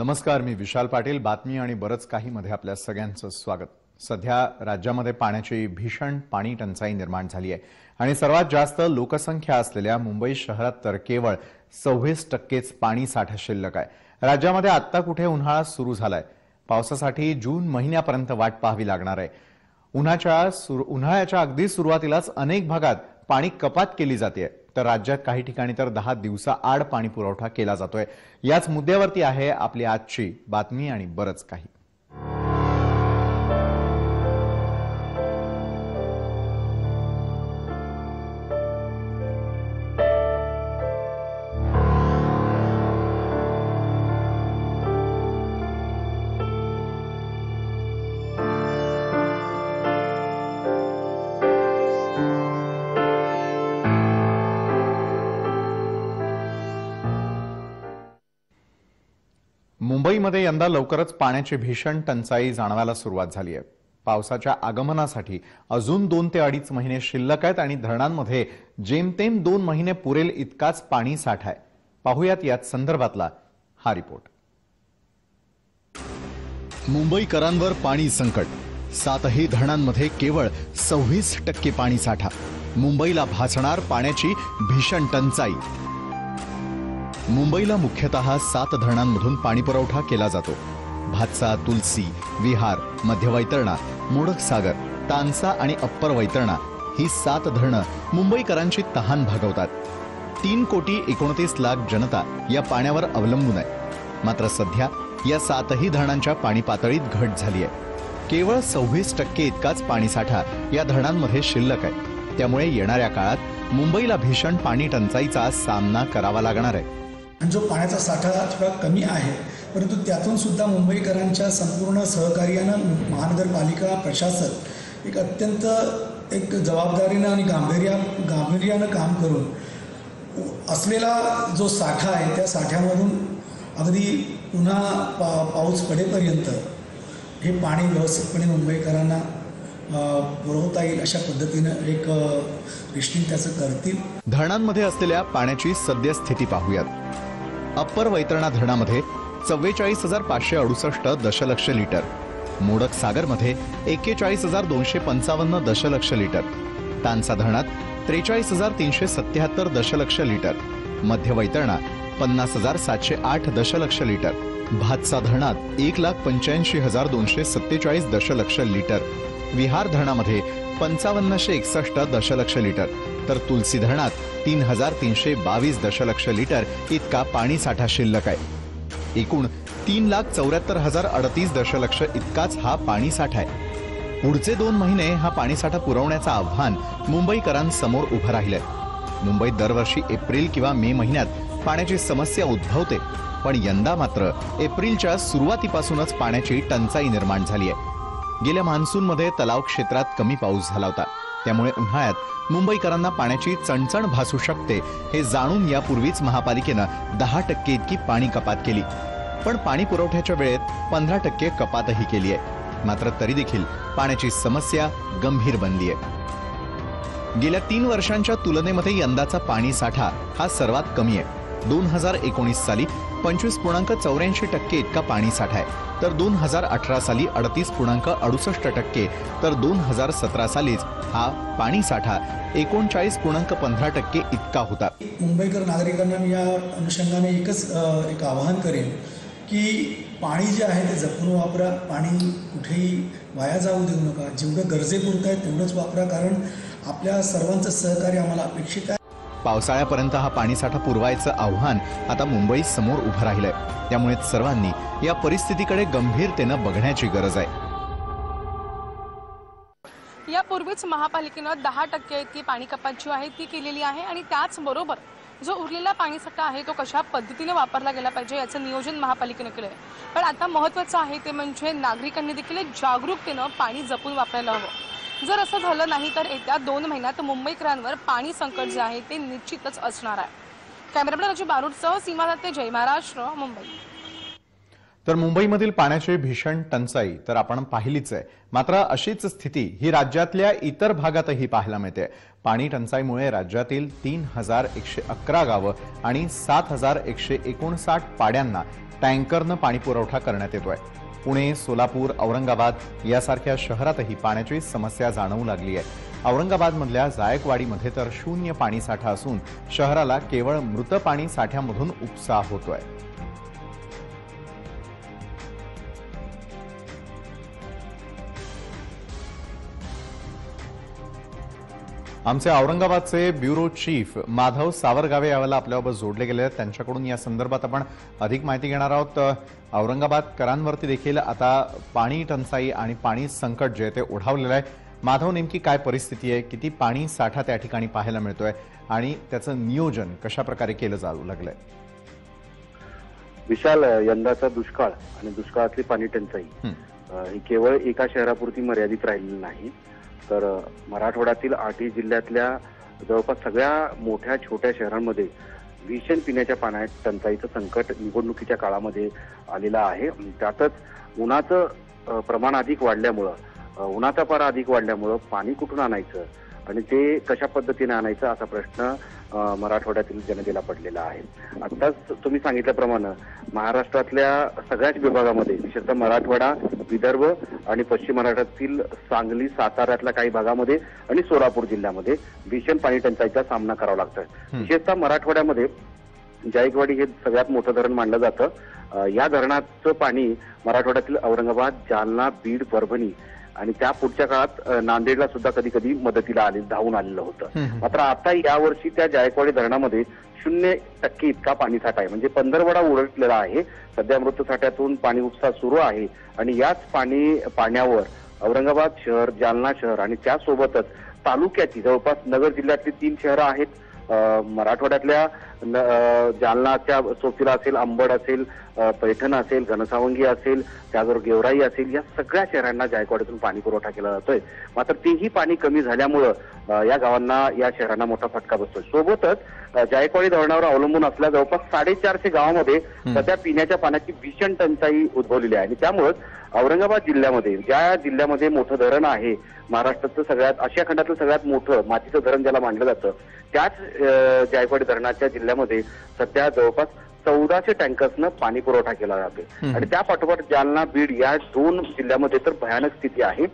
नमस्कार, मी विशाल पाटील. बातमी आणि बरंच काही मध्ये आपल्या सगळ्यांचं स्वागत. सध्या राज्यामध्ये पाण्याची भीषण पाणी टंचाई निर्माण झाली आहे आणि सर्वात जास्त लोकसंख्या असलेल्या मुंबई शहरात तर केवळ 26% पाणी साठा शिल्लक आहे. राज्यामध्ये आत्ता कुठे उन्हाळा सुरू झालाय. पावसासाठी जून महिन्यापर्यंत वाट पाहावी लागणार आहे. उन्हाळ्याच्या अगदी सुरुवातीलाच अनेक भागात पाणी कपात केली जाते, तर राज्यात काही ठिकाणी तर 10 दिवसाआड पाणी पुरवठा केला जातोय. याच मुद्द्यावरती आहे आपली आजची बातमी आणि बरंच काही. मुंबईमध्ये यंदा लवकरच पाण्याची भीषण टंचाई जाणवायला सुरुवात झाली आहे. पावसाच्या आगमनासाठी अजून 2 ते 2.5 महिने शिल्लक आहेत आणि धरणांमध्ये जेमतेम 2 महिने पुरेल इतकाच पाणी साठा आहे. पाहुयात यात संदर्भातला हा रिपोर्ट. मुंबईकरांवर पाणी संकट. 7ही धरणांमध्ये केवळ 26% पाणी साठा. मुंबईला भासणार पाण्याची भीषण टंचाई. मुंबईला मुख्यतः 7 धरणांमधून पाणी पुरवठा केला जातो. भातसा, तुलसी, विहार, मध्य वैतरणा, मोडक सागर, तानसा आणि अप्पर वैतरणा ही 7 धरणं मुंबईकरांची तहान भागवतात. 3,29,00,000 जनता या पाण्यावर अवलंबून आहे. मात्र सध्या या 7ही धरणांच्या पाणी पातळीत घट झाली आहे. केवळ 26% इतकाच पाणीसाठा या धरणांमध्ये शिल्लक आहे. त्यामुळे येणाऱ्या काळात मुंबईला भीषण पाणी टंचाईचा सामना करावा लागणार आहे. जो पाण्याचा साठा थोडा कमी आहे, परंतु त्यातून सुद्धा मुंबईकरांच्या संपूर्ण सहकार्यानं महानगरपालिका प्रशासन एक अत्यंत जबाबदारीनं आणि गांभीर्यानं काम करून असलेला जो साठा आहे त्या साठ्यामधून अगदी पुन्हा पाऊस पडेपर्यंत हे पाणी व्यवस्थितपणे मुंबईकरांना पुरवता येईल अशा पद्धतीनं एक निश्चित त्याचं करतील. धरणांमध्ये असलेल्या पाण्याची सद्यस्थिती पाहूयात. अप्पर वैतरणा धरणामध्ये 44,568 दशलक्ष लिटर, मोडक सागरमध्ये 41,255 दशलक्ष लिटर, तानसा धरणात 43,377 दशलक्ष लिटर, मध्य वैतरणा 50,708 दशलक्ष लिटर, भातसा धरणात 1,85,247 दशलक्ष लिटर, विहार धरणामध्ये 5,561 दशलक्ष लिटर, तर तुलसी धरणात 3,322 दशलक्ष लिटर इतका पाणी साठा शिल्लक आहे. एकूण 3,74,038 दशलक्ष इतकाच हा पाणी साठा आहे. पुढचे 2 महिने हा पाणीसाठा पुरवण्याचं आव्हान मुंबईकरांसमोर उभं राहिलंय. मुंबईत दरवर्षी एप्रिल किंवा मे महिन्यात पाण्याची समस्या उद्भवते, पण यंदा मात्र एप्रिलच्या सुरुवातीपासूनच पाण्याची टंचाई निर्माण झाली आहे. गेल्या मान्सूनमध्ये तलाव क्षेत्रात कमी पाऊस झाला होता. त्यामुळे उन्हाळ्यात मुंबईकरांना पाण्याची चणचण भासू शकते हे जाणून यापूर्वीच महापालिकेनं 10% इतकी पाणी कपात केली. पण पाणी पुरवठ्याच्या वेळेत 15% कपातही केली आहे. मात्र तरी देखील पाण्याची समस्या गंभीर बनली आहे. गेल्या 3 वर्षांच्या तुलनेमध्ये यंदाचा पाणी साठा हा सर्वात कमी आहे. 2019 साली 25.84% इतका पाणी साठा आहे, तर 2018 साली 38.68%, तर 2017 सालीच हा पाणी साठा 39.15% इतका होता. मुंबईकर नागरिकांना मी या अनुषंगाने एक आवाहन करेन की पाणी जे आहे ते जपून वापरा. पाणी कुठेही वाया जाऊ देऊ नका. जेवढं गरजेपुरतं आहे तेवढंच वापरा, कारण आपल्या सर्वांचं सहकार्य आम्हाला अपेक्षित आहे. पावसाळ्यापर्यंत हा पाणीसाठा पुरवायचं आव्हान आता मुंबई समोर उभं राहिलंय. त्यामुळे सर्वांनी या परिस्थितीकडे गंभीरतेनं बघण्याची गरज आहे. यापूर्वीच महापालिकेनं 10% इतकी पाणी कपात जी आहे ती केलेली आहे आणि त्याचबरोबर जो उरलेला पाणीसाठा आहे तो कशा पद्धतीने वापरला गेला पाहिजे याचं नियोजन महापालिकेनं केलं आहे. पण आता महत्त्वाचं आहे ते म्हणजे नागरिकांनी देखील जागरूकतेनं पाणी जपून वापरायला हवं. जर असं झालं नाही तर येत्या 2 महिन्यात मुंबईकरांवर पाणी संकट जे आहे ते निश्चितच असणार आहे. कॅमेरामॅन राजू बारूडसह सीमा दत्ते, जय महाराष्ट्र, मुंबई. तर मुंबईमधील पाण्याची भीषण टंचाई तर आपण पाहिलीच आहे. मात्र अशीच स्थिती ही राज्यातल्या इतर भागातही पाहायला मिळते. पाणी टंचाईमुळे राज्यातील 3,111 गावं आणि 7,159 पाड्यांना टँकरनं पाणी पुरवठा करण्यात येतोय। पुणे, सोलापूर, औरंगाबाद यासारख्या शहरातही पाण्याची समस्या जाणवू लागली आहे। औरंगाबादमधल्या जायकवाडीमध्ये तर शून्य पाणी साठा असून शहराला केवळ मृत पाणी साठ्यामधून उपसा होतोय। आमचे औरंगाबादचे ब्युरो चीफ माधव सावरगावे यावेळेला आपल्याबरोबर जोडले गेले आहेत। त्यांच्याकडून या संदर्भात आपण अधिक माहिती घेणार आहोत। औरंगाबादकरांवरती देखील आता पाणी टंचाई आणि पाणी संकट जे ते ओढावलेलं आहे। माधव, नेमकी काय परिस्थिती आहे, किती पाणी साठा त्या ठिकाणी पाहायला मिळतोय आणि त्याचं नियोजन कशा प्रकारे केलं जाऊ लागलंय? विशाल, यंदाचा दुष्काळ आणि दुष्काळातली पाणी टंचाई ही केवळ एका शहरापुरती मर्यादित राहिलेली नाही, तर मराठवाड्यातील 8 जिल्ह्यातल्या जवळपास सगळ्या मोठ्या छोट्या शहरांमध्ये भीषण पिण्याच्या पाण्या टंचाईचं संकट निवडणुकीच्या काळामध्ये आलेलं आहे। त्यातच उन्हाचं प्रमाण अधिक वाढल्यामुळं, उन्हाचा पारा अधिक वाढल्यामुळं पाणी कुठून आणायचं आणि ते कशा पद्धतीने आणायचं असा प्रश्न मराठवाड्यातील जनतेला पडलेला आहे। आत्ताच तुम्ही सांगितल्याप्रमाणे महाराष्ट्रातल्या सगळ्याच विभागामध्ये, विशेषतः मराठवाडा, विदर्भ आणि पश्चिम महाराष्ट्रातील सांगली, साताऱ्यातल्या काही भागामध्ये आणि सोलापूर जिल्ह्यामध्ये भीषण पाणी टंचाईचा सामना करावा लागतोय। विशेषतः मराठवाड्यामध्ये जायकवाडी हे सगळ्यात मोठं धरण मानलं जातं। या धरणाचं पाणी मराठवाड्यातील औरंगाबाद, जालना, बीड, परभणी आणि त्या पुढच्या काळात नांदेडला सुद्धा कधी कधी मदतीला धावून आलेलं होतं। मात्र आता यावर्षी त्या जायकवाडी धरणामध्ये 0% इतका पाणी साठा आहे, म्हणजे पंधरवडा उलटलेला आहे। सध्या मृत साठ्यातून पाणी उपसा सुरू आहे आणि याच पाण्यावर औरंगाबाद शहर, जालना शहर आणि त्यासोबतच तालुक्याची जवळपास नगर जिल्ह्यातली 3 शहरं आहेत। मराठवाड्यातल्या जालनाच्या सोफिला असेल, अंबड असेल, पैठण असेल, घनसावंगी असेल, त्याचबरोबर गेवराई असेल, या सगळ्या शहरांना जायकवाडीतून पाणी पुरवठा केला जातोय। मात्र तेही पाणी कमी झाल्यामुळं या गावांना, या शहरांना मोठा फटका बसतोय। सोबतच जायकवाडी धरणावर अवलंबून असलेल्या जवळपास 450 गावांमध्ये सध्या पिण्याच्या पाण्याची भीषण टंचाई उद्भवलेली आहे आणि त्यामुळेच औरंगाबाद जिल्ह्यामध्ये, ज्या जिल्ह्यामध्ये मोठं धरण आहे, महाराष्ट्राचं सगळ्यात, आशिया खंडातलं सगळ्यात मोठं मातीचं धरण ज्याला मानलं जातं, त्याच जायकवाडी धरणाच्या जिल्ह्यामध्ये सध्या जवळपास 1400 टँकर्सनं पाणी पुरवठा केला जातोय आणि त्या पाठोपाठ जालना, बीड या 2 जिल्ह्यामध्ये तर भयानक स्थिती आहे।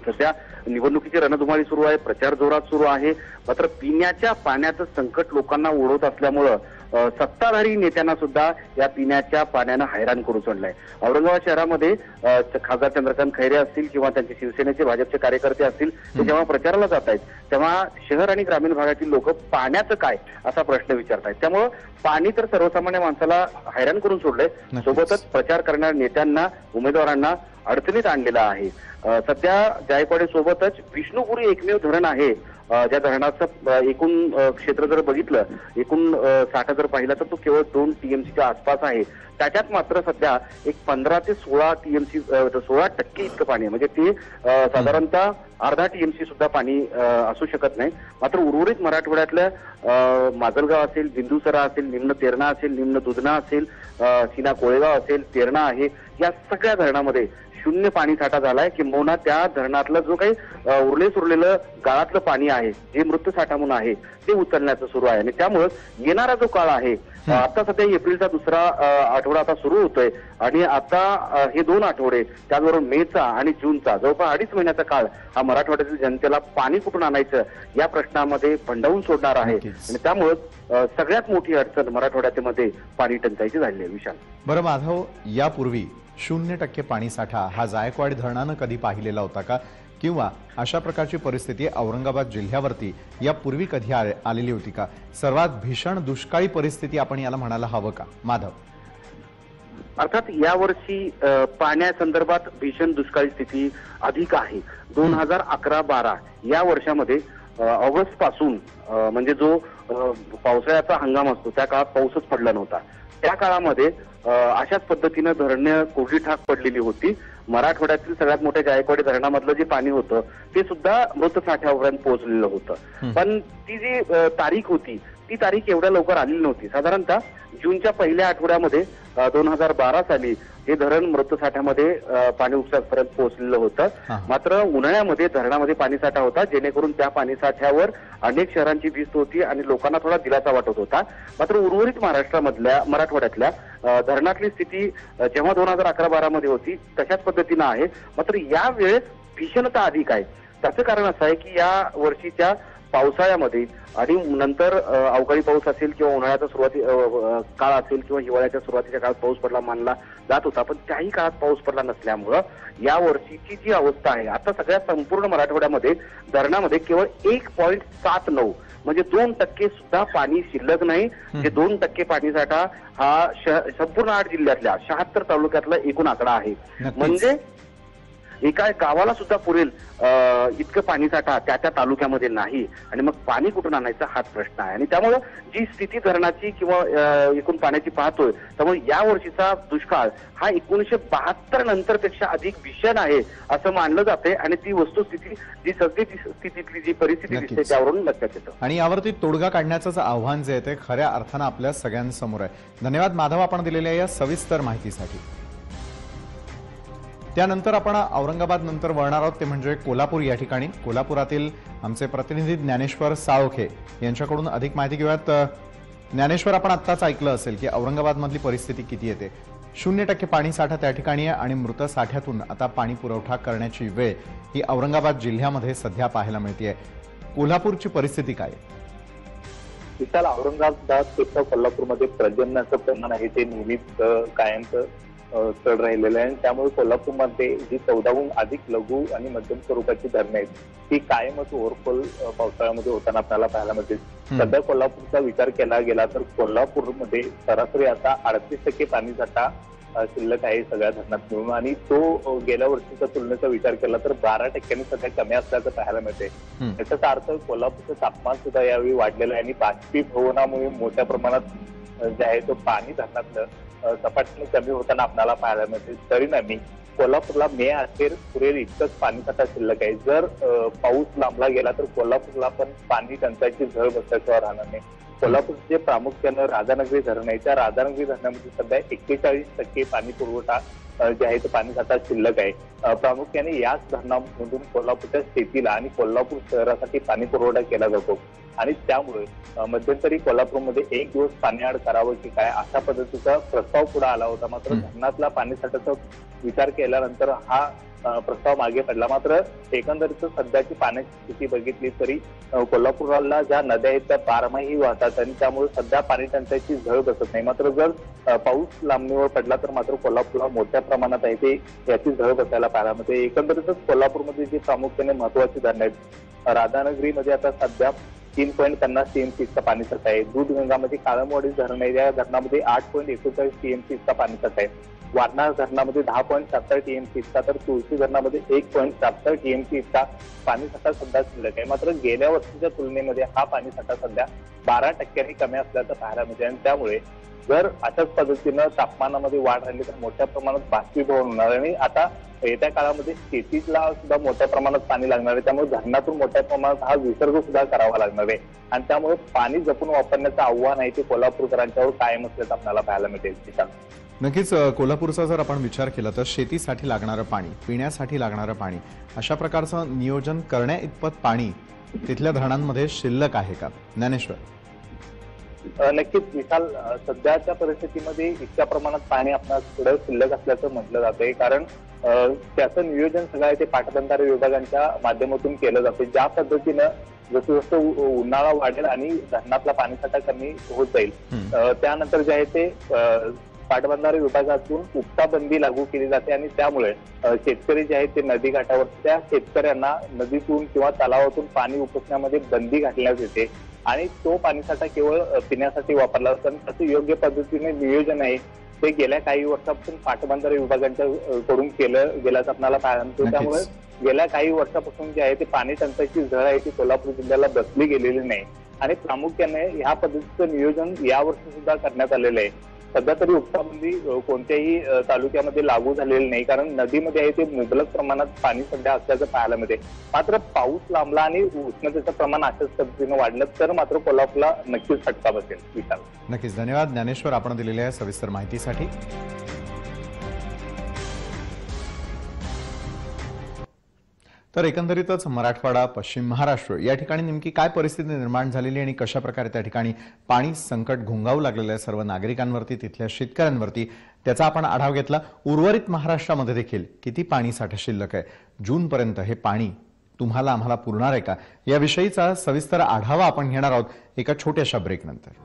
सध्या निवडणुकीची रणधुमाळी सुरू आहे, प्रचार जोरात सुरू आहे। मात्र पिण्याच्या पाण्याचं संकट लोकांना ओढवत असल्यामुळं सत्ताधारी नेत्यांना सुद्धा या पिण्याच्या पाण्यानं हैराण करून सोडलंय। औरंगाबाद शहरामध्ये खासदार चंद्रकांत खैरे असतील किंवा त्यांचे शिवसेनेचे, भाजपचे कार्यकर्ते असतील, ते जेव्हा प्रचाराला जात आहेत तेव्हा शहर आणि ग्रामीण भागातील लोक पाण्याचं काय असा प्रश्न विचारतायत। त्यामुळं पाणी तर सर्वसामान्य माणसाला हैराण करून सोडलंय, सोबतच प्रचार करणाऱ्या नेत्यांना, उमेदवारांना अडचणीत आणलेला आहे। सध्या जायकवाडी सोबतच विष्णुपुरी एकमेव धरण आहे ज्या धरणाचं एकूण क्षेत्र जर बघितलं, एकूण साठा जर पाहिला तर तो केवळ 2 TMCच्या आसपास आहे। त्याच्यात मात्र सध्या एक 15 ते 16 TMC 16% इतकं पाणी आहे, म्हणजे ते साधारणतः अर्धा TMC सुद्धा पाणी असू शकत नाही। मात्र उर्वरित मराठवाड्यातल्या माजलगाव असेल, बिंदुसरा असेल, निम्न तेरणा असेल, निम्न दुधना असेल, सीना कोळेगाव असेल, तेरणा आहे, या सगळ्या धरणामध्ये 0 पाणी साठा झालाय। किंबहुना त्या धरणातलं जो काही उरलेलं गाळातलं पाणी आहे, जे मृत साठा म्हणून आहे, ते उचलण्याचं सुरू आहे आणि त्यामुळे येणारा जो काळ आहे, आता सध्या एप्रिलचा 2रा आठवडा आता सुरू होतोय आणि आता हे 2 आठवडे, त्याचबरोबर मेचा आणि जूनचा जवळपास 2.5 महिन्याचा काळ हा मराठवाड्यातील जनतेला पाणी कुठून आणायचं या प्रश्नामध्ये भंडावून सोडणार आहे आणि त्यामुळे सगळ्यात मोठी अडचण मराठवाड्यामध्ये पाणी टंचाईची झालेली आहे। विशाल, बरं माधव, यापूर्वी 0% पाणी साठा हा जायकवाडी धरणानं कधी पाहिलेला होता का, किंवा अशा प्रकारची परिस्थिती औरंगाबाद जिल्ह्यावरती यापूर्वी कधी आलेली होती का? सर्वात भीषण दुष्काळी परिस्थिती आपण याला म्हणायला हवं का माधव? अर्थात यावर्षी पाण्यासंदर्भात भीषण दुष्काळी स्थिती अधिक आहे। 2011-12 या वर्षामध्ये ऑगस्ट पासून, म्हणजे जो पावसाळ्याचा हंगाम असतो त्या काळात पाऊसच पडला नव्हता। त्या काळामध्ये अशाच पद्धतीनं धरणं कोरडी ठाक पडलेली होती। मराठवाड्यातील सगळ्यात मोठ्या जायकवाडी धरणामधलं जे पाणी होतं ते सुद्धा मृत साठ्यापर्यंत पोहोचलेलं होतं, पण ती जी तारीख होती ती तारीख एवढ्या लवकर आलेली नव्हती. साधारणतः जूनच्या पहिल्या आठवड्यामध्ये 2012 साली हे धरण मृतसाठ्यामध्ये पाणी उपसापर्यंत पोहोचलेलं होतं. मात्र उन्हाळ्यामध्ये धरणामध्ये पाणीसाठा होता, जेणेकरून त्या पाणीसाठ्यावर अनेक शहरांची भिस्त होती आणि लोकांना थोडा दिलासा वाटत होता. मात्र उर्वरित मराठवाड्यातल्या धरणातली स्थिती जेव्हा 2011-12 मध्ये होती तशाच पद्धतीनं आहे. मात्र या वेळेस भीषणता अधिक आहे. त्याचं कारण असं आहे की या वर्षीच्या पावसाळ्यामध्ये आणि नंतर अवकाळी पाऊस असेल किंवा उन्हाळ्याचा सुरुवाती काळ असेल किंवा हिवाळ्याच्या सुरुवातीच्या काळात पाऊस पडला मानला जात होता, पण त्याही काळात पाऊस पडला नसल्यामुळं या वर्षीची जी अवस्था आहे आता सगळ्या संपूर्ण मराठवाड्यामध्ये धरणामध्ये केवळ 1.79 म्हणजे 2% सुद्धा पाणी शिल्लक नाही. जे 2% पाणीसाठा हा संपूर्ण 8 जिल्ह्यातल्या 76 तालुक्यातला एकूण आकडा आहे. म्हणजे एका गावाला सुद्धा पुरेल इतकं पाणीसाठा त्या तालुक्यामध्ये नाही. आणि मग पाणी कुठून आणायचा हाच प्रश्न आहे. आणि त्यामुळं जी स्थिती धरणाची किंवा एकूण पाण्याची पाहतोय, त्यामुळे या वर्षीचा दुष्काळ हा 1972 नंतर पेक्षा अधिक भीषण आहे असं मानलं जाते. आणि ती वस्तुस्थिती जी स्थितीतली जी परिस्थिती दिसते त्यावरून लक्षात येतं. आणि यावरती तोडगा काढण्याचं आव्हान जे आहे ते खऱ्या अर्थानं आपल्या सगळ्यांसमोर आहे. धन्यवाद माधव, आपण दिलेल्या या सविस्तर माहितीसाठी. त्यानंतर आपण औरंगाबाद नंतर वळणार आहोत, ते म्हणजे कोल्हापूर. या ठिकाणी कोल्हापुरातील आमचे प्रतिनिधी ज्ञानेश्वर साळोखे यांच्याकडून अधिक माहिती घेऊयात. ज्ञानेश्वर, आपण आत्ताच ऐकलं असेल की औरंगाबादमधली परिस्थिती किती येते. 0% पाणी साठा त्या ठिकाणी आहे आणि मृत साठ्यातून आता पाणी पुरवठा करण्याची वेळ ही औरंगाबाद जिल्ह्यामध्ये सध्या पाहायला मिळते. कोल्हापूरची परिस्थिती काय? विशाल, औरंगाबाद कोल्हापूरमध्ये पर्जन्याचं प्रमाण आहे ते नेहमीच कायमचं चढ राहिलेलं आहे. त्यामुळे कोल्हापूरमध्ये जी 14हून अधिक लघु आणि मध्यम स्वरूपाची धरणं आहेत ती कायमच ओव्हरफ्लोल पावसाळ्यामध्ये होताना आपल्याला पाहायला मिळते. सध्या कोल्हापूरचा विचार केला गेला तर कोल्हापूरमध्ये सरासरी आता 38% पाणीसाठा शिल्लक आहे सगळ्या धरणात मिळून. आणि तो गेल्या वर्षीच्या तुलनेचा विचार केला तर 12% सध्या कमी असल्याचं पाहायला मिळते. याचाच अर्थ कोल्हापूरचं तापमान सुद्धा यावेळी वाढलेलं आहे आणि बाष्पीभवनामुळे मोठ्या प्रमाणात जे आहे तो पाणी धरणातलं सपाटीने कमी होताना आपल्याला पाहायला मिळते. परिणामी कोल्हापूरला मे अखेर पुरेल इतकंच पाणीसाठा शिल्लक आहे. जर पाऊस लांबला गेला तर कोल्हापूरला पण पाणी टंचाईची झळ बसल्याशिवाय राहणार नाही. कोल्हापूरचे प्रामुख्यानं राधानगरी धरण आहे, त्या राधानगरी धरणामध्ये सध्या 41% पाणी पुरवठा जे आहे तो पाणीसाठा शिल्लक आहे. प्रामुख्याने याच धरणामधून कोल्हापूरच्या शेतीला आणि कोल्हापूर शहरासाठी पाणी पुरवठा केला जातो. आणि त्यामुळे मध्यंतरी कोल्हापूरमध्ये 1 दिवस पाणीआड करावं की काय अशा पद्धतीचा प्रस्ताव पुढे आला होता. मात्र धरणातला पाणीसाठ्याचा विचार केल्यानंतर हा प्रस्ताव मागे पडला. मात्र एकंदरीत सध्याची पाण्याची स्थिती बघितली तरी कोल्हापूरला ज्या नद्या आहेत त्या बारमाही वाहतात आणि त्यामुळे सध्या पाणी टंचाईची झळ बसत नाही. मात्र जर पाऊस लांबणीवर पडला तर मात्र कोल्हापूरला मोठ्या प्रमाणात आहे ते याची झळ बसायला पाहायला मिळते. एकंदरीतच कोल्हापूरमध्ये जी प्रामुख्याने महत्वाची धरणं आहेत, राधानगरीमध्ये आता सध्या 3.50 TMC इतका पाणीसाठा आहे. दूधगंगामध्ये काळमवाडी धरण आहे, या धरणामध्ये 8.41 TMC इतका पाणीसाठा आहे. वारणा धरणामध्ये 10.70 TMC इतका, तर तुळशी धरणामध्ये 1.70 TMC इतका पाणीसाठा सध्या शिल्लक आहे. मात्र गेल्या वर्षीच्या तुलनेमध्ये हा पाणीसाठा सध्या 12% कमी असल्याचं पाहायला मिळते. आणि त्यामुळे जर अशाच पद्धतीनं तापमानामध्ये वाढ राहिली तर मोठ्या प्रमाणात बाष्पीभवन होणार आणि आता येत्या काळामध्ये शेतीला सुद्धा मोठ्या प्रमाणात पाणी लागणार आहे. त्यामुळे धरणातून मोठ्या प्रमाणात हा विसर्ग सुद्धा करावा लागणार आहे. आणि त्यामुळे पाणी जपून वापरण्याचं आव्हान आहे ते कोल्हापूरकरांच्यावर कायम असल्याचं आपल्याला पाहायला मिळेल. नक्कीच कोल्हापूरचा जर आपण विचार केला तर शेतीसाठी लागणारं पाणी, पिण्यासाठी लागणारं पाणी, अशा प्रकारचं नियोजन करण्या इतपत पाणी तिथल्या धरणांमध्ये शिल्लक आहे का? ज्ञानेश्वर, नक्कीच विशाल, सध्याच्या परिस्थितीमध्ये इतक्या प्रमाणात पाणी आपणास पुढे शिल्लक असल्याचं म्हटलं जातंय. कारण त्याचं नियोजन सगळं आहे ते पाटबंधारे विभागांच्या माध्यमातून केलं जाते. ज्या पद्धतीनं जसं जसं उन्हाळा वाढेल आणि धरणातला पाणीसाठा कमी होत जाईल त्यानंतर जे आहे ते पाटबंधारे विभागातून उपसा बंदी लागू केली जाते आणि त्यामुळे शेतकरी जे आहेत ते नदी काठावर त्या शेतकऱ्यांना नदीतून किंवा तलावातून पाणी उपसण्यामध्ये बंदी घालण्यात येते आणि तो पाणीसाठा केवळ पिण्यासाठी वापरला जातो. त्याचं योग्य पद्धतीने नियोजन आहे ते गेल्या काही वर्षापासून पाटबंधारे विभागांच्या कडून केलं गेल्याचं आपल्याला पाहायला मिळतं. त्यामुळे गेल्या काही वर्षापासून जे आहे ते पाणी टंचाईची झळ आहे ती कोल्हापूर जिल्ह्याला बसली गेलेली नाही आणि प्रामुख्याने ह्या पद्धतीचं नियोजन यावर्षी सुद्धा करण्यात आलेलं आहे. सध्या तरी उपसाबंदी कोणत्याही तालुक्यामध्ये लागू झालेली नाही, कारण नदीमध्ये आहे ते मुबलक प्रमाणात पाणी सध्या असल्याचं पाहायला मिळते. मात्र पाऊस लांबला आणि उष्णतेचं प्रमाण अशाच पद्धतीनं वाढलं तर मात्र कोल्हापूरला नक्कीच फटका बसेल. विशाल, नक्कीच धन्यवाद ज्ञानेश्वर आपण दिलेल्या सविस्तर माहितीसाठी. तर एकंदरीतच मराठवाडा, पश्चिम महाराष्ट्र या ठिकाणी नेमकी काय परिस्थिती निर्माण झालेली आणि कशा प्रकारे त्या ठिकाणी पाणी संकट घोंगावू लागलेलं आहे सर्व नागरिकांवरती, तिथल्या शेतकऱ्यांवरती, त्याचा आपण आढावा घेतला. उर्वरित महाराष्ट्रामध्ये देखील किती पाणी साठा शिल्लक आहे, जूनपर्यंत हे पाणी तुम्हाला आम्हाला पुरणार आहे का, याविषयीचा सविस्तर आढावा आपण घेणार आहोत एका छोट्याशा ब्रेकनंतर.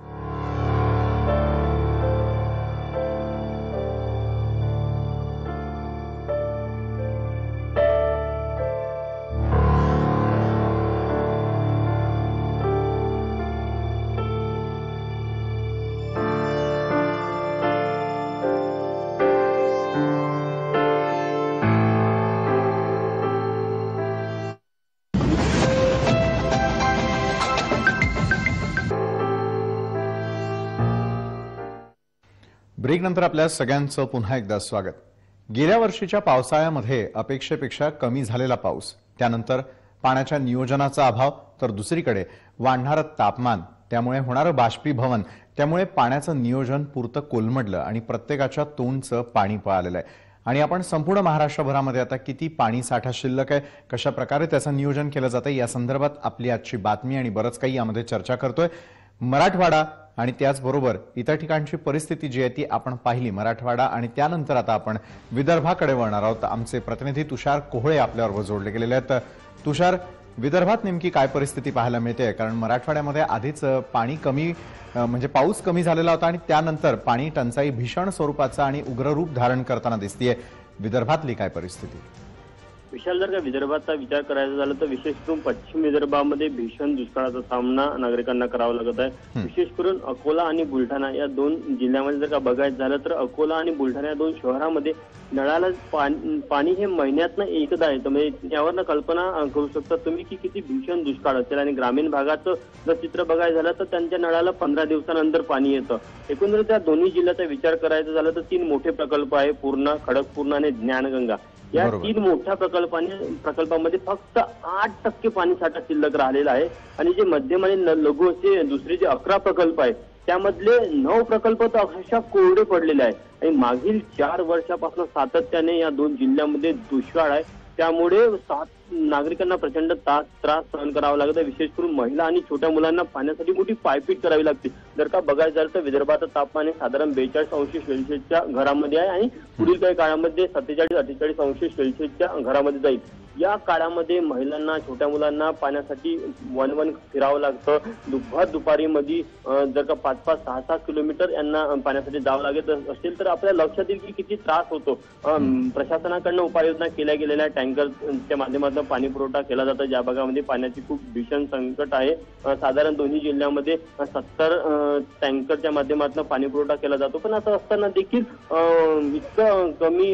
ब्रेकनंतर आपल्या सगळ्यांचं पुन्हा एकदा स्वागत. गेल्या वर्षीच्या पावसाळ्यामध्ये अपेक्षेपेक्षा कमी झालेला पाऊस, त्यानंतर पाण्याच्या नियोजनाचा अभाव, तर दुसरीकडे वाढणारं तापमान, त्यामुळे होणारं बाष्पीभवन, त्यामुळे पाण्याचं नियोजन पुरतं कोलमडलं आणि प्रत्येकाच्या तोंडचं पाणी पळालेलं आहे. आणि आपण संपूर्ण महाराष्ट्रभरामध्ये आता किती पाणी साठा शिल्लक आहे, कशा प्रकारे त्याचं नियोजन केलं जातं, या संदर्भात आपली आजची बातमी आणि बरंच काही यामध्ये चर्चा करतोय. मराठवाडा आणि त्याचबरोबर इतर ठिकाणची परिस्थिती जी आहे ती आपण पाहिली. मराठवाडा आणि त्यानंतर आता आपण विदर्भाकडे वळणार आहोत. आमचे प्रतिनिधी तुषार कोहळे आपल्याबरोबर जोडले गेलेले आहेत. तुषार, विदर्भात नेमकी काय परिस्थिती पाहायला मिळते? कारण मराठवाड्यामध्ये आधीच पाणी कमी म्हणजे पाऊस कमी झालेला होता आणि त्यानंतर पाणी टंचाई भीषण स्वरूपाचा आणि उग्र रूप धारण करताना दिसतेय. विदर्भातली काय परिस्थिती? विशाल, जर का विदर्भाचा विचार करायचा झाला तर विशेष करून पश्चिम विदर्भामध्ये भीषण दुष्काळाचा सामना नागरिकांना करावा लागत आहे. विशेष करून अकोला आणि बुलढाणा या दोन जिल्ह्यामध्ये जर का बघायचं झालं तर अकोला आणि बुलढाणा या दोन शहरामध्ये नळाला पाणी हे महिन्यातनं एकदा येतं. म्हणजे यावरनं कल्पना करू शकता तुम्ही की किती भीषण दुष्काळ असेल. आणि ग्रामीण भागाचं जर चित्र बघायचं झालं तर त्यांच्या नळाला 15 दिवसानंतर पाणी येतं. एकंदरीत त्या दोन्ही जिल्ह्याचा विचार करायचा झाला तर 3 मोठे प्रकल्प आहे, पूर्णा, खडकपूर्णा आणि ज्ञानगंगा. या 3 मोठ्या प्रकल्पामध्ये फक्त 8% पाणी साठा शिल्लक राहिलेला आहे. आणि जे मध्यम आणि लघु असे दुसरे जे 11 प्रकल्प आहेत त्यामधले 9 प्रकल्प तर अक्षरशः कोरडे पडलेले आहेत. आणि मागील 4 वर्षापासून सातत्याने या 2 जिल्ह्यामध्ये दुष्काळ आहे. त्यामुळे नागरिकांना प्रचंड त्रास सहन करावा लागत आहे. विशेष करून महिला आणि छोट्या मुलांना पाण्यासाठी मोठी पायपीट करावी लागते. जर का बघायचं झालं तर विदर्भाचं तापमान साधारण 42 अंश सेल्सिअसच्या घरामध्ये आहे आणि पुढील काही काळामध्ये 47-48 अंश सेल्सिअसच्या घरामध्ये जाईल. या काळामध्ये महिलांना, छोट्या मुलांना पाण्यासाठी वन फिरावं लागतं. दुपारी मध्ये जर का 5-5, 6-6 किलोमीटर यांना पाण्यासाठी जावं लागत असेल तर आपल्याला लक्षात येईल की किती त्रास होतो. प्रशासनाकडनं उपाययोजना केल्या गेलेल्या, टँकरच्या माध्यमातून पाणी पुरवठा केला जातो. ज्या भागामध्ये पाण्याची खूप भीषण संकट आहे, साधारण दोन्ही जिल्ह्यामध्ये 70 टँकरच्या माध्यमातून पाणी पुरवठा केला जातो. पण असं असताना देखील इतकं कमी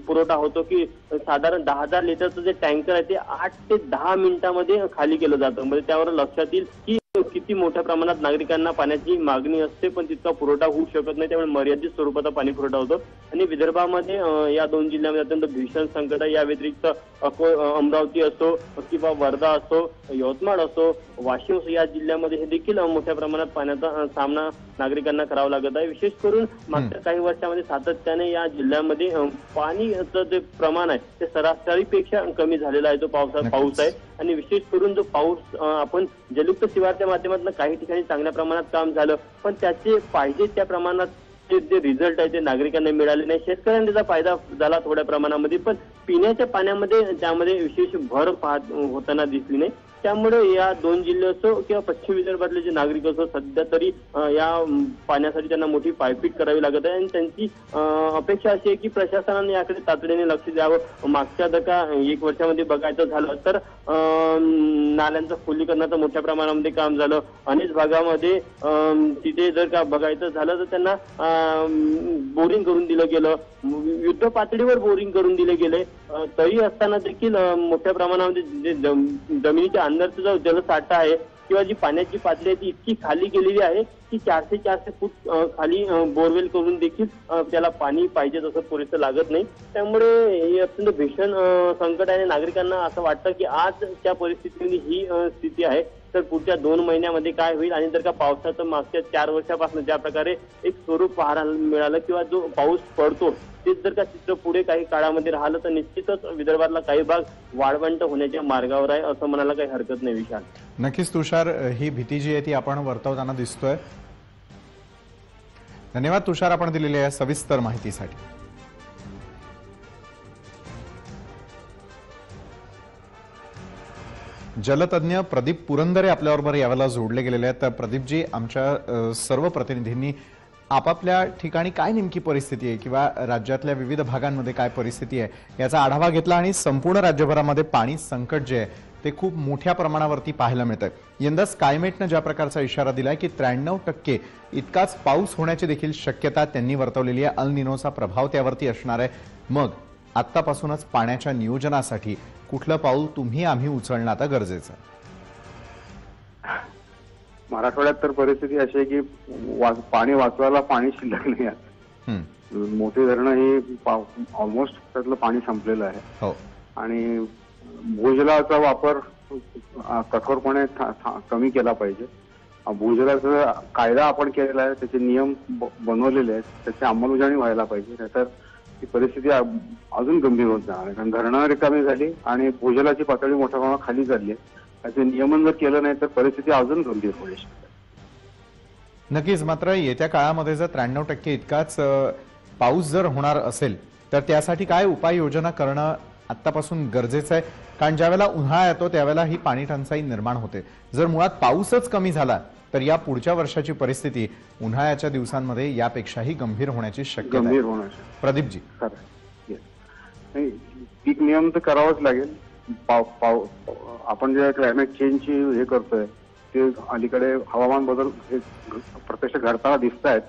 पुरवठा होतो की साधारण 10,000 लिटरचं जे टँकर आहे ते 8 ते 10 मिनिटांमध्ये खाली केलं जातं. म्हणजे त्यावर लक्षात येईल की किती मोठ्या प्रमाणात नागरिकांना पाण्याची मागणी असते पण तितका पुरवठा होऊ शकत नाही. त्यामुळे मर्यादित स्वरूपाचा पाणी पुरवठा होतो. आणि विदर्भामध्ये या 2 जिल्ह्यामध्ये अत्यंत भीषण संकट आहे. या व्यतिरिक्त अमरावती असो किंवा वर्धा असो, यवतमाळ असो, वाशिम असो या जिल्ह्यामध्ये हे देखील मोठ्या प्रमाणात पाण्याचा सामना नागरिकांना करावा लागत आहे. विशेष करून मागच्या काही वर्षामध्ये सातत्याने या जिल्ह्यामध्ये पाणीचं जे प्रमाण आहे ते सरासरीपेक्षा कमी झालेला आहे. जो पाऊस आहे आणि विशेष करून जो पाऊस आपण जलयुक्त शिवारच्या माध्यमातून काही ठिकाणी चांगल्या प्रमाणात काम झालं पण त्याचे पाहिजे त्या प्रमाणात जे रिझल्ट आहे ते नागरिकांना मिळाले नाही. शेतकऱ्यांना त्याचा फायदा झाला थोड्या प्रमाणामध्ये, पण पिण्याच्या पाण्यामध्ये त्यामध्ये विशेष भर होताना दिसली नाही. त्यामुळे या 2 जिल्हे असो किंवा पश्चिम विदर्भातले जे नागरिक असो सध्या तरी या पाण्यासाठी त्यांना मोठी पायपीट करावी लागत आहे. आणि त्यांची अपेक्षा अशी आहे की प्रशासनाने याकडे तातडीने लक्ष द्यावं. मागच्या जर का 1 वर्षामध्ये बघायचं झालं तर नाल्यांचं खोलीकरणाचं मोठ्या प्रमाणामध्ये काम झालं. अनेक भागामध्ये तिथे जर का बघायचं झालं तर त्यांना बोरिंग करून दिलं गेलं, युद्ध पातळीवर बोरिंग करून दिले गेले. तरी असताना देखील मोठ्या प्रमाणामध्ये जे जमिनीच्या अंदरचा जो जलसाठा आहे किंवा जी पाण्याची पातळी आहे ती इतकी खाली गेलेली आहे की 400 फूट खाली बोरवेल करून देखील त्याला पाणी पाहिजे तसं पुरेसं लागत नाही. त्यामुळे हे अत्यंत भीषण संकट आहे. नागरिकांना असं वाटतं की आज त्या परिस्थितीने ही स्थिती आहे तर पुढच्या 2 महिन्यामध्ये काय होईल आणि जर का पावसाचं मागच्या 4 वर्षापासून ज्या प्रकारे एक स्वरूप पाहायला मिळालं किंवा जो पाऊस पडतो तेच जर का चित्र पुढे काही काळामध्ये राहिलं तर निश्चितच विदर्भातला काही भाग वाळवंट होण्याच्या मार्गावर आहे असं म्हणायला काही हरकत नाही. विशाल, नक्कीच तुषार, ही भीती जी आहे ती आपण वर्तवताना दिसतोय. धन्यवाद तुषार, आपण दिलेल्या या सविस्तर माहितीसाठी. जलतज्ञ प्रदीप पुरंदरे आपल्याबरोबर यावेळेला जोडले गेलेले आहेत. तर प्रदीपजी, आमच्या सर्व प्रतिनिधींनी आपापल्या ठिकाणी काय नेमकी परिस्थिती आहे किंवा राज्यातल्या विविध भागांमध्ये काय परिस्थिती आहे याचा आढावा घेतला आणि संपूर्ण राज्यभरामध्ये पाणी संकट जे आहे ते खूप मोठ्या प्रमाणावरती पाहायला मिळतंय. यंदा स्कायमेटनं ज्या प्रकारचा इशारा दिलाय की 93% इतकाच पाऊस होण्याची देखील शक्यता त्यांनी वर्तवलेली आहे. अल निनोचा प्रभाव त्यावरती असणार आहे. मग आत्तापासूनच पाण्याच्या नियोजनासाठी कुठलं पाऊल तुम्ही आम्ही उचलणं आता गरजेचं आहे? मराठवाड्यात तर परिस्थिती अशी आहे की पाणी वाचवायला पाणी शिल्लक नाही आहे. मोठी धरणं ही ऑलमोस्ट त्यातलं पाणी संपलेलं आहे. हो. आणि भूजलाचा वापर कठोरपणे कमी केला पाहिजे. भूजलाचा कायदा आपण केलेला आहे, त्याचे नियम बनवलेले आहेत, त्याची अंमलबजावणी व्हायला पाहिजे. नाहीतर ही परिस्थिती अजून गंभीर होत जाणार आहे. कारण धरणं रिकामी झाली आणि भूजलाची पातळी मोठ्या प्रमाणात खाली चालली आहे. त्याचे नियमन जर केलं नाही तर परिस्थिती अजून गंभीर होऊ शकते. नक्कीच. मात्र येत्या काळामध्ये जर 93% इतकाच पाऊस जर होणार असेल तर त्यासाठी काय उपाययोजना करणं आत्तापासून गरजेचं आहे? कारण ज्यावेळेला उन्हाळा येतो त्यावेळेला ही पाणी टंचाई निर्माण होते. जर मुळात पाऊसच कमी झाला तर या पुढच्या वर्षाची परिस्थिती उन्हाळ्याच्या दिवसांमध्ये यापेक्षाही गंभीर होण्याची शक्यता आहे. प्रदीपजी, पीक नियम तर करावंच लागेल. आपण जे क्लायमेट चेंजची हे करतोय ते अलीकडे हवामान बदल हे प्रत्यक्ष घडताना दिसत आहेत.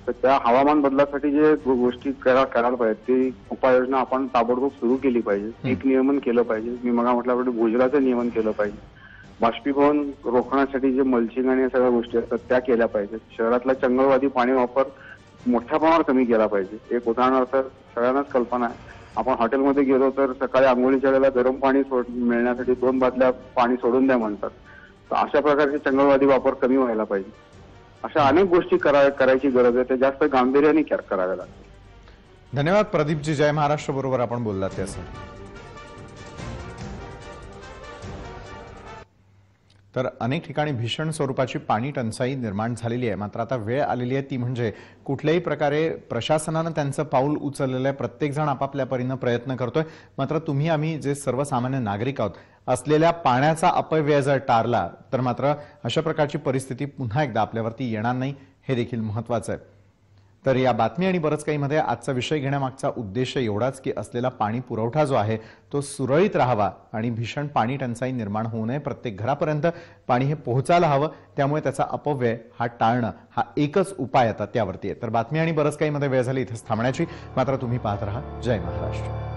तर त्या हवामान बदलासाठी जे गोष्टी करायला पाहिजेत ती उपाययोजना आपण ताबडतोब सुरू केली पाहिजे. पीक नियमन केलं पाहिजे. मी मग म्हटल्याप्रमाणे भूजलाचं नियमन केलं पाहिजे. बाष्पीभवन रोखण्यासाठी जे मल्चिंग आणि सगळ्या गोष्टी असतात त्या केल्या पाहिजेत. शहरातला चंगळवादी पाणी वापर मोठ्या प्रमाणात कमी केला पाहिजे. एक उदाहरणार्थ सगळ्यांनाच कल्पना आहे, आपण हॉटेलमध्ये गेलो तर सकाळी आंघोळीच्या वेळेला गरम पाणी मिळण्यासाठी 2 बादल्या पाणी सोडून द्या म्हणतात. तर अशा प्रकारचे चंगळवादी वापर कमी व्हायला पाहिजे. अशा अनेक गोष्टी करायची गरज आहे. ते जास्त गांभीर्याने कराव्या लागतात. धन्यवाद प्रदीपजी. जय महाराष्ट्र बरोबर आपण बोललात त्यासाठी. तर अनेक ठिकाणी भीषण स्वरूपाची पाणी टंचाई निर्माण झालेली आहे. मात्र आता वेळ आलेली आहे ती म्हणजे कुठल्याही प्रकारे प्रशासनानं त्यांचं पाऊल उचललेलं आहे. प्रत्येकजण आपापल्या परीनं प्रयत्न करतोय. मात्र तुम्ही आम्ही जे सर्वसामान्य नागरिक आहोत असलेल्या पाण्याचा अपव्यय जर टाळला तर मात्र अशा प्रकारची परिस्थिती पुन्हा एकदा आपल्यावरती येणार नाही, हे देखील महत्त्वाचं आहे. तर या बातमी आणि बरंच काही मध्ये आजचा विषय घेण्यामागचा उद्देश एवढाच की असलेला पाणी पुरवठा जो आहे तो सुरळीत राहावा आणि भीषण पाणी टंचाई निर्माण होऊ नये. प्रत्येक घरापर्यंत पाणी हे पोहोचायला हवं. त्यामुळे त्याचा अपव्यय हा टाळणं हा एकच उपाय आता त्यावरती आहे. तर बातमी आणि बरंच काही मध्ये वेळ झाली इथेच थांबण्याची. मात्र तुम्ही पाहत राहा जय महाराष्ट्र.